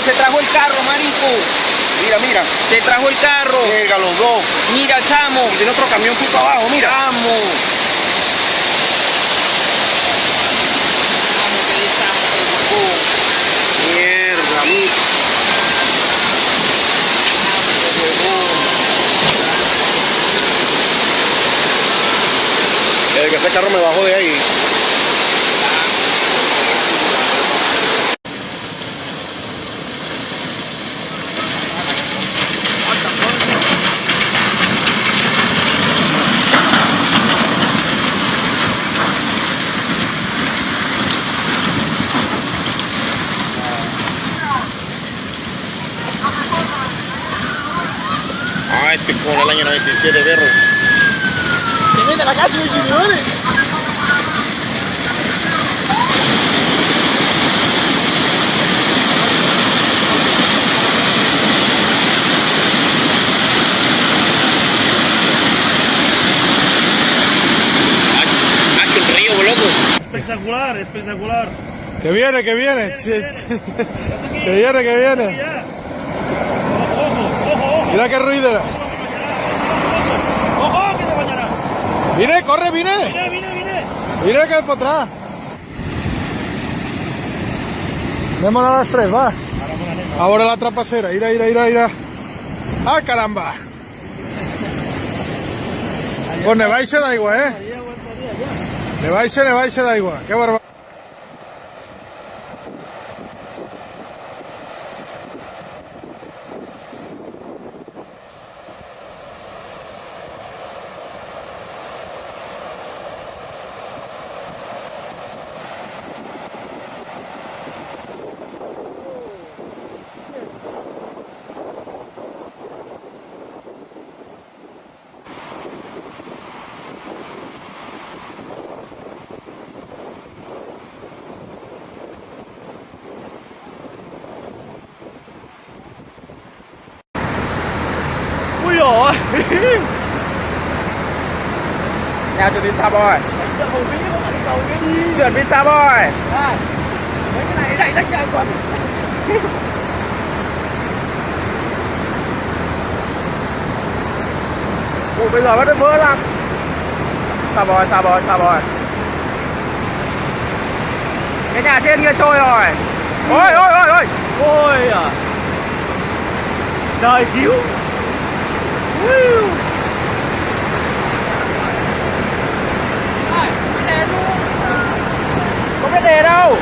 se trajo el carro, marico. Mira, mira. Se trajo el carro. Llega los dos. Mira, chamo. Y tiene otro camión tú para abajo, mira. Chamo. Chamo, qué desastre, huevón. Mierda, mira. Desde que ese carro me bajó de ahí. Ah, este con el año 97, perro. Se mete a la calle, señores. Ah, un río, loco. Espectacular, espectacular. Que viene, que viene. Que viene, que viene. Ojo, ojo, ojo. Mira qué ruido. Ojo, que te bañará. Vine, corre, vine. Vine. Vine que es por atrás. Démonos a las 3, va. Ahora la trapacera. Ira. ¡Ah, caramba! Pues neváis se da igual, ¿eh? Neváis se da igual. Qué barbaridad. Ui dồi. Nào chuẩn bị xa bòi. Chuẩn bị xa bòi. Mấy cái này đẩy rách ra quần. Ủa bây giờ bắt đầu mưa lắm. Xa bòi. Cái nhà trên kia trôi rồi. Ôi. Ôi à. Trời cứu. Có biết đề đâu.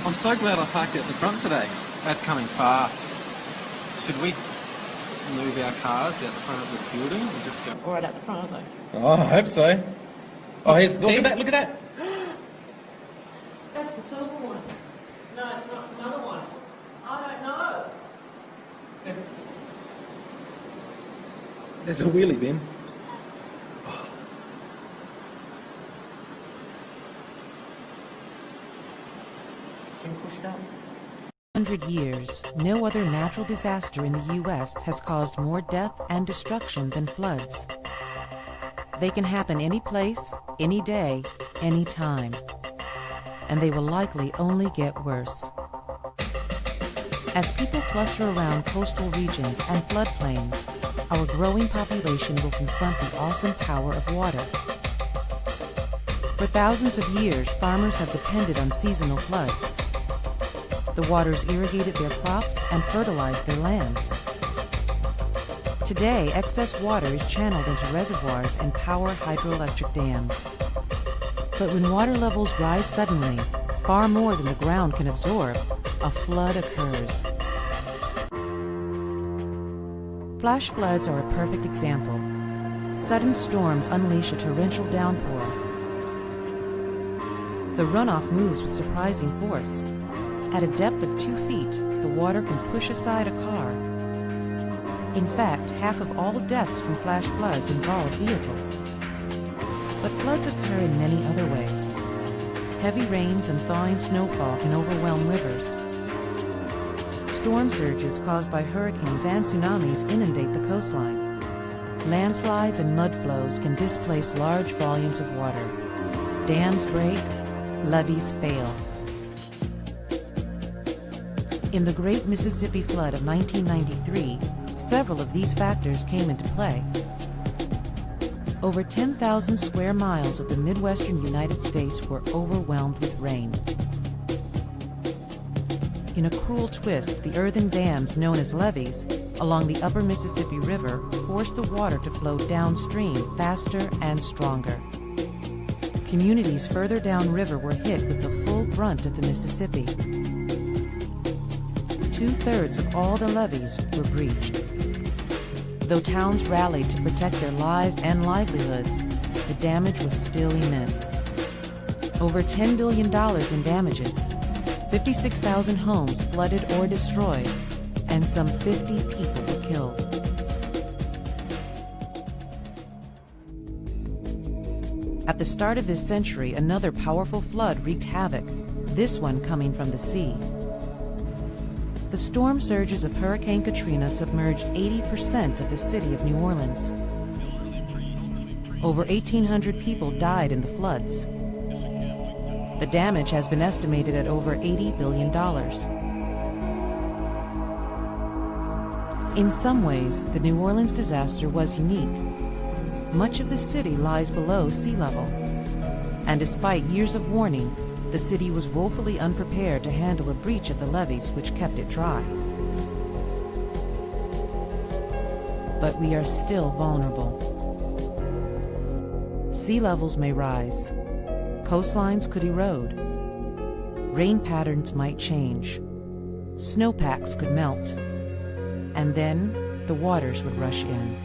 I'm so glad I parked at the front today. That's coming fast. Should we move our cars out the front of the building and just go right out the front, aren't they? Oh, I hope so. Oh, here's, look See? at that, look at that. That's the silver one. No, it's not. It's another one. I don't know. There's a wheelie bin. Push it up. 100 years, no other natural disaster in the U.S. has caused more death and destruction than floods. They can happen any place, any day, any time. And they will likely only get worse. As people cluster around coastal regions and floodplains, our growing population will confront the awesome power of water. For thousands of years, farmers have depended on seasonal floods. The waters irrigated their crops and fertilized their lands. Today, excess water is channeled into reservoirs and power hydroelectric dams. But when water levels rise suddenly, far more than the ground can absorb, a flood occurs. Flash floods are a perfect example. Sudden storms unleash a torrential downpour. The runoff moves with surprising force. At a depth of 2 feet, the water can push aside a car. In fact, half of all deaths from flash floods involve vehicles. But floods occur in many other ways. Heavy rains and thawing snowfall can overwhelm rivers. Storm surges caused by hurricanes and tsunamis inundate the coastline. Landslides and mud flows can displace large volumes of water. Dams break, levees fail. In the Great Mississippi Flood of 1993, several of these factors came into play. Over 10,000 square miles of the Midwestern United States were overwhelmed with rain. In a cruel twist, the earthen dams known as levees along the upper Mississippi River forced the water to flow downstream faster and stronger. Communities further downriver were hit with the full brunt of the Mississippi. 2/3 of all the levees were breached. Though towns rallied to protect their lives and livelihoods, the damage was still immense. Over $10 billion in damages, 56,000 homes flooded or destroyed, and some 50 people were killed. At the start of this century, another powerful flood wreaked havoc, this one coming from the sea. The storm surges of Hurricane Katrina submerged 80% of the city of New Orleans. Over 1,800 people died in the floods. The damage has been estimated at over $80 billion. In some ways, the New Orleans disaster was unique. Much of the city lies below sea level, and despite years of warning, the city was woefully unprepared to handle a breach of the levees which kept it dry. But we are still vulnerable. Sea levels may rise. Coastlines could erode. Rain patterns might change. Snowpacks could melt. And then the waters would rush in.